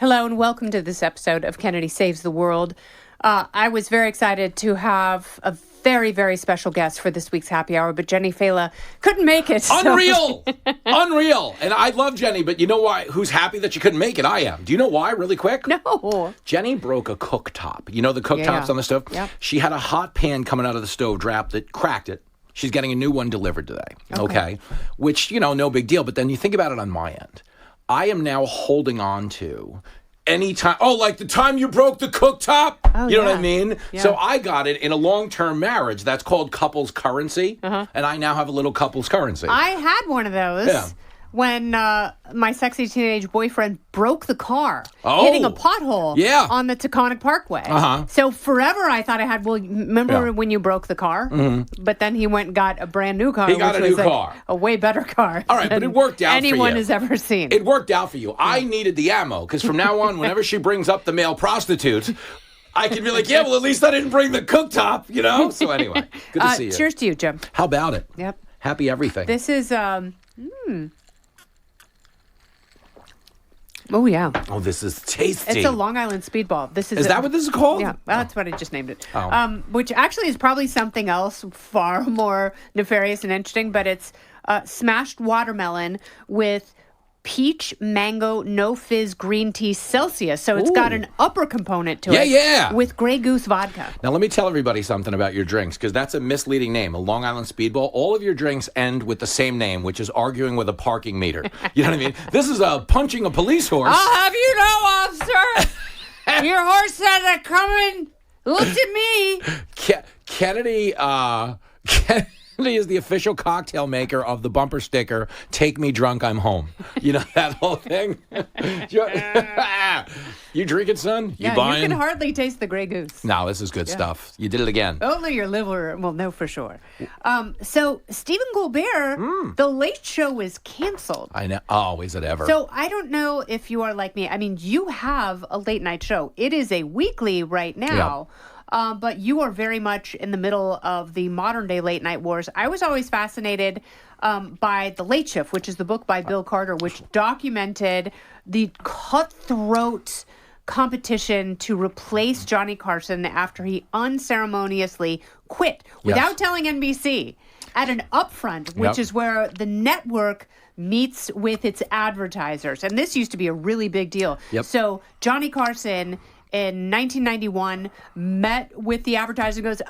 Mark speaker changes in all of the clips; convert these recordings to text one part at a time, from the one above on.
Speaker 1: Hello and welcome to this episode of Kennedy Saves the World. I was very excited to have a very, very special guest for this week's happy hour, but Jenny Failla couldn't make it.
Speaker 2: Unreal! Unreal! And I love Jenny, but you know why? Who's happy that she couldn't make it? I am. Do you know why, really quick?
Speaker 1: No.
Speaker 2: Jenny broke a cooktop. You know the cooktops on the stove?
Speaker 1: Yep.
Speaker 2: She had a hot pan coming out of the stove draft that cracked it. She's getting a new one delivered today. Okay? Which, no big deal. But then you think about it on my end. I am now holding on to anytime. Oh, like the time you broke the cooktop?
Speaker 1: Oh,
Speaker 2: you know what I mean?
Speaker 1: Yeah.
Speaker 2: So I got it in a long-term marriage. That's called couples currency. And I now have a little couples currency.
Speaker 1: I had one of those when my sexy teenage boyfriend broke the car, hitting a pothole on the Taconic Parkway. So forever I thought I had, remember when you broke the car? But then he went and got a brand new car.
Speaker 2: He got a new car.
Speaker 1: A way better car.
Speaker 2: All right, but it worked out for you.
Speaker 1: Anyone has ever seen.
Speaker 2: It worked out for you. I needed the ammo, because from now on, whenever she brings up the male prostitute, I can be like, yeah, well, at least I didn't bring the cooktop, So anyway, good to see you.
Speaker 1: Cheers to you, Jim.
Speaker 2: How about it?
Speaker 1: Yep.
Speaker 2: Happy everything.
Speaker 1: This is, Oh, yeah.
Speaker 2: Oh, this is tasty.
Speaker 1: It's a Long Island speedball.
Speaker 2: Is that what this is called?
Speaker 1: Yeah, that's what I just named it. Which actually is probably something else far more nefarious and interesting, but it's smashed watermelon with peach, mango, no fizz green tea Celsius. So it's got an upper component to it.
Speaker 2: Yeah.
Speaker 1: With Grey Goose vodka.
Speaker 2: Now, let me tell everybody something about your drinks, because that's a misleading name, a Long Island Speedball. All of your drinks end with the same name, which is arguing with a parking meter. You know what I mean? This is punching a police horse.
Speaker 1: I'll have you know, officer, your horse said to come and looked at me.
Speaker 2: Kennedy is the official cocktail maker of the bumper sticker, "Take me drunk, I'm home." You know that whole thing? You drinking, son?
Speaker 1: Yeah,
Speaker 2: you buying?
Speaker 1: You can hardly taste the Grey Goose.
Speaker 2: No, this is good stuff. You did it again.
Speaker 1: Only your liver will know for sure. So, Stephen Colbert, The Late Show is canceled.
Speaker 2: I know. Oh, is it ever?
Speaker 1: So, I don't know if you are like me. I mean, you have a late night show. It is a weekly right now.
Speaker 2: Yep.
Speaker 1: But you are very much in the middle of the modern day late night wars. I was always fascinated by The Late Shift, which is the book by Bill Carter, which documented the cutthroat competition to replace Johnny Carson after he unceremoniously quit without telling NBC at an upfront, which is where the network meets with its advertisers. And this used to be a really big deal. So Johnny Carson in 1991, met with the advertiser and goes,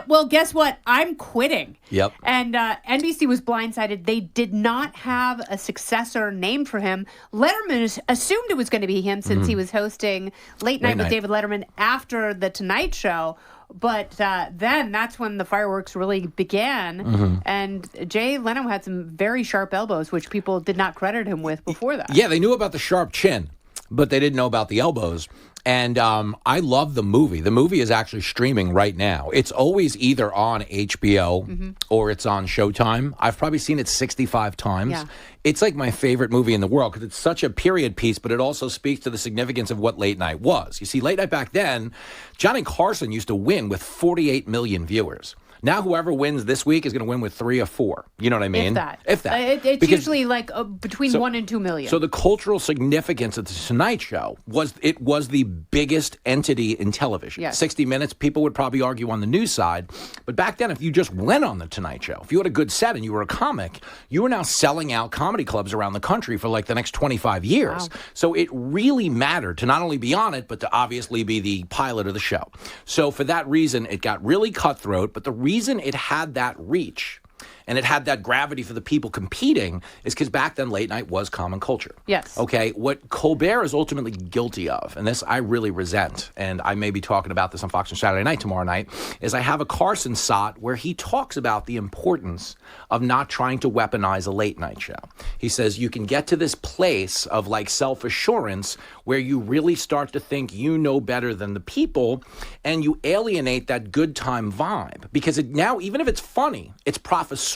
Speaker 1: well, guess what? I'm quitting. And NBC was blindsided. They did not have a successor named for him. Letterman assumed it was going to be him since he was hosting Late Night with David Letterman after The Tonight Show. But then that's when the fireworks really began. And Jay Leno had some very sharp elbows, which people did not credit him with before that.
Speaker 2: Yeah, they knew about the sharp chin, but they didn't know about the elbows. And I love the movie. The movie is actually streaming right now. It's always either on HBO or it's on Showtime. I've probably seen it 65 times.
Speaker 1: Yeah.
Speaker 2: It's like my favorite movie in the world because it's such a period piece, but it also speaks to the significance of what late night was. You see, late night back then, Johnny Carson used to win with 48 million viewers. Now, whoever wins this week is going to win with 3 or 4. You know what I mean?
Speaker 1: If that. It's usually like between 1 and 2 million.
Speaker 2: So the cultural significance of the Tonight Show was the biggest entity in television. 60 Minutes, people would probably argue on the news side. But back then, if you just went on the Tonight Show, if you had a good set and you were a comic, you were now selling out comedy clubs around the country for like the next 25 years. Wow. So it really mattered to not only be on it, but to obviously be the pilot of the show. So for that reason, it got really cutthroat. But the reason it had that reach and it had that gravity for the people competing is because back then late night was common culture.
Speaker 1: Yes.
Speaker 2: Okay, what Colbert is ultimately guilty of, and this I really resent, and I may be talking about this on Fox News Saturday night tomorrow night, is I have a Carson sot where he talks about the importance of not trying to weaponize a late night show. He says you can get to this place of like self-assurance where you really start to think you know better than the people and you alienate that good time vibe because now, even if it's funny, it's professorial.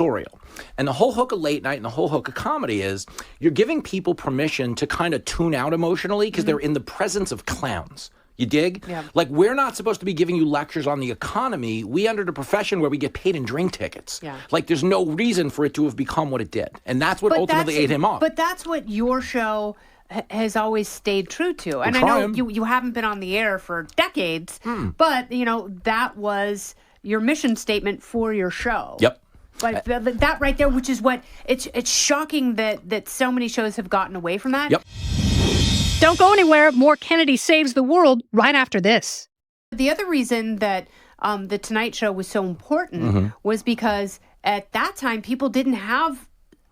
Speaker 2: And the whole hook of late night and the whole hook of comedy is you're giving people permission to kind of tune out emotionally because they're in the presence of clowns. You dig?
Speaker 1: Yeah.
Speaker 2: Like, we're not supposed to be giving you lectures on the economy. We entered a profession where we get paid in drink tickets.
Speaker 1: Yeah.
Speaker 2: Like, there's no reason for it to have become what it did. And that's what ultimately ate him off.
Speaker 1: But that's what your show has always stayed true to. And I know you haven't been on the air for decades, but, that was your mission statement for your show.
Speaker 2: Yep.
Speaker 1: But that right there, which is what, it's shocking that so many shows have gotten away from that.
Speaker 2: Yep.
Speaker 3: Don't go anywhere. More Kennedy Saves the World right after this.
Speaker 1: The other reason that The Tonight Show was so important was because at that time, people didn't have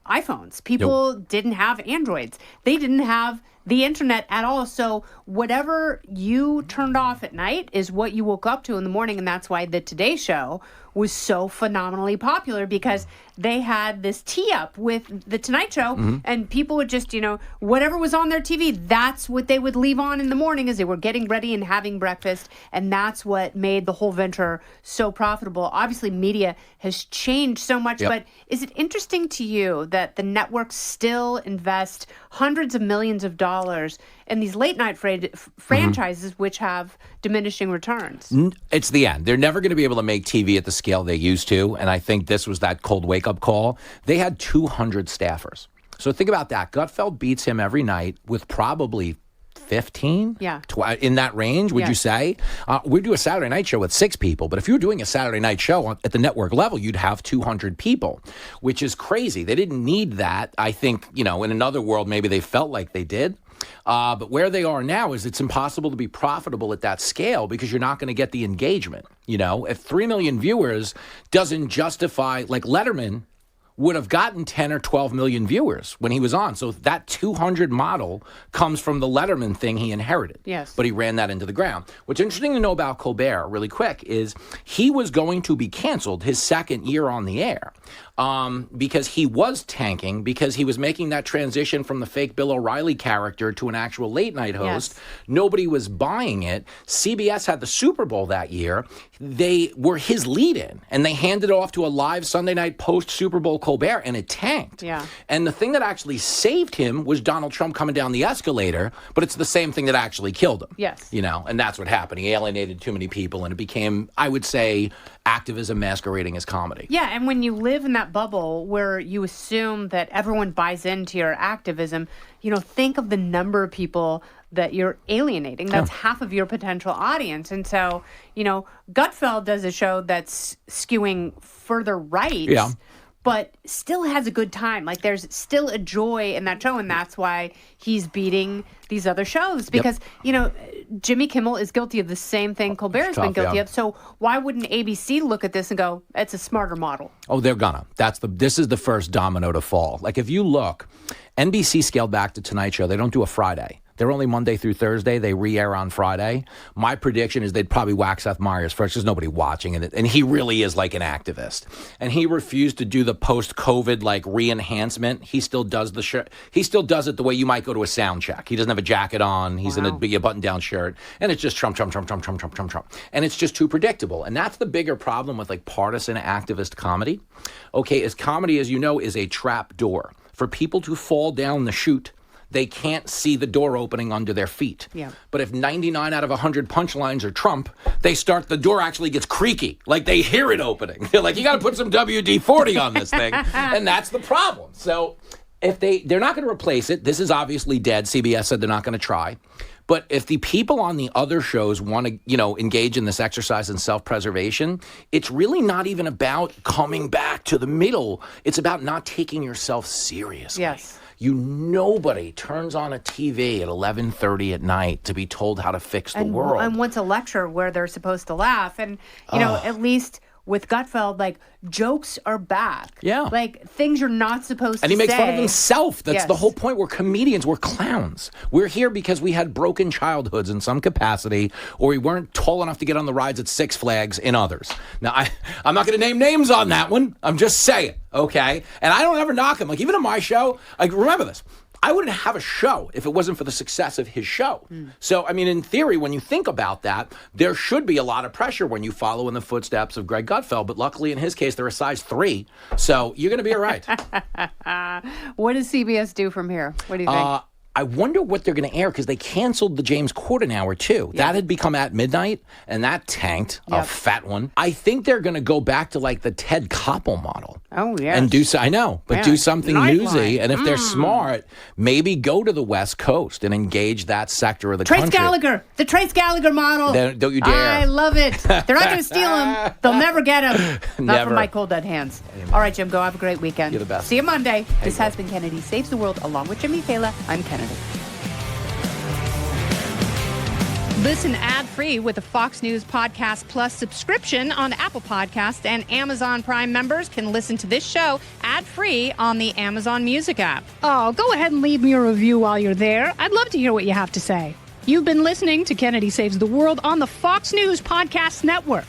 Speaker 1: iPhones. People didn't have Androids. They didn't have the internet at all. So whatever you turned off at night is what you woke up to in the morning. And that's why the Today Show was so phenomenally popular, because they had this tee-up with the Tonight Show, and people would just, whatever was on their TV, that's what they would leave on in the morning as they were getting ready and having breakfast, and that's what made the whole venture so profitable. Obviously, media has changed so much, but is it interesting to you that the networks still invest hundreds of millions of dollars in these late-night franchises which have diminishing returns?
Speaker 2: It's the end. They're never going to be able to make TV at the scale they used to, and I think this was that cold wake-up call. They had 200 staffers. So think about that. Gutfeld beats him every night with probably 15?
Speaker 1: Yeah.
Speaker 2: In that range, would you say? We do a Saturday night show with 6 people, but if you were doing a Saturday night show at the network level, you'd have 200 people, which is crazy. They didn't need that. I think, in another world, maybe they felt like they did. But where they are now is it's impossible to be profitable at that scale because you're not going to get the engagement. If 3 million viewers doesn't justify, like Letterman would have gotten 10 or 12 million viewers when he was on. So that 200 model comes from the Letterman thing he inherited.
Speaker 1: Yes.
Speaker 2: But he ran that into the ground. What's interesting to know about Colbert, really quick, is he was going to be canceled his second year on the air because he was tanking, because he was making that transition from the fake Bill O'Reilly character to an actual late night host.
Speaker 1: Yes.
Speaker 2: Nobody was buying it. CBS had the Super Bowl that year. They were his lead-in, and they handed it off to a live Sunday night post-Super Bowl Colbert, and it tanked.
Speaker 1: Yeah.
Speaker 2: And the thing that actually saved him was Donald Trump coming down the escalator, but it's the same thing that actually killed him.
Speaker 1: Yes.
Speaker 2: And that's what happened. He alienated too many people, and it became, I would say, activism masquerading as comedy.
Speaker 1: Yeah, and when you live in that bubble where you assume that everyone buys into your activism, think of the number of people that you're alienating. That's half of your potential audience. And so, Gutfeld does a show that's skewing further right.
Speaker 2: Yeah.
Speaker 1: But still has a good time. Like, there's still a joy in that show, and that's why he's beating these other shows. Because, Jimmy Kimmel is guilty of the same thing Colbert has been guilty of. So why wouldn't ABC look at this and go, it's a smarter model?
Speaker 2: Oh, they're gonna. This is the first domino to fall. Like, if you look, NBC scaled back to Tonight Show. They don't do a Friday. They're only Monday through Thursday. They re-air on Friday. My prediction is they'd probably whack Seth Meyers first. There's nobody watching it. And he really is like an activist. And he refused to do the post-COVID re-enhancement. He still does the shirt. He still does it the way you might go to a sound check. He doesn't have a jacket on. He's in a button-down shirt. And it's just Trump, Trump, Trump, Trump, Trump, Trump, Trump, Trump. And it's just too predictable. And that's the bigger problem with partisan activist comedy. Okay, as comedy, as you know, is a trap door. For people to fall down the chute, they can't see the door opening under their feet.
Speaker 1: Yeah.
Speaker 2: But if 99 out of 100 punchlines are Trump, the door actually gets creaky. Like, they hear it opening. They're like, you got to put some WD-40 on this thing. And that's the problem. So if they're not going to replace it. This is obviously dead. CBS said they're not going to try. But if the people on the other shows want to, engage in this exercise in self-preservation, it's really not even about coming back to the middle. It's about not taking yourself seriously.
Speaker 1: Yes.
Speaker 2: Nobody turns on a TV at 11:30 at night to be told how to fix the world.
Speaker 1: And wants a lecture where they're supposed to laugh. And, at least with Gutfeld, jokes are back.
Speaker 2: Yeah.
Speaker 1: Things you're not supposed to say.
Speaker 2: And he makes fun of himself. That's the
Speaker 1: Yes.
Speaker 2: whole point. We're comedians. We're clowns. We're here because we had broken childhoods in some capacity, or we weren't tall enough to get on the rides at Six Flags in others. Now, I'm not going to name names on that one. I'm just saying, okay? And I don't ever knock him. Even on my show, remember this. I wouldn't have a show if it wasn't for the success of his show. So, in theory, when you think about that, there should be a lot of pressure when you follow in the footsteps of Greg Gutfeld. But luckily, in his case, they're a size 3. So you're going to be all right.
Speaker 1: What does CBS do from here? What do you think?
Speaker 2: I wonder what they're going to air because they canceled the James Corden hour too.
Speaker 1: Yep.
Speaker 2: That had become at midnight, and that tanked. A
Speaker 1: Yep.
Speaker 2: fat one. I think they're going to go back to like the Ted Koppel model.
Speaker 1: Oh, yeah.
Speaker 2: And do so. I know, but
Speaker 1: Yeah.
Speaker 2: do something
Speaker 1: Nightline.
Speaker 2: newsy. And if they're smart, maybe go to the West Coast and engage that sector of the
Speaker 1: Trace
Speaker 2: country.
Speaker 1: Gallagher, the Trace Gallagher model.
Speaker 2: Don't you dare.
Speaker 1: I love it. They're not going to steal him. They'll never get him. Not
Speaker 2: Never.
Speaker 1: from my cold dead hands. All right, Jim, go have a great weekend.
Speaker 2: You're the best.
Speaker 1: See you Monday. This has been Kennedy Saves the World along with Jimmy Failla. I'm Kennedy.
Speaker 3: Listen ad-free with a Fox News Podcast Plus subscription on Apple Podcasts, and Amazon Prime members can listen to this show ad-free on the Amazon Music app. Oh, go ahead and leave me a review while you're there. I'd love to hear what you have to say. You've been listening to Kennedy Saves the World on the Fox News Podcast Network.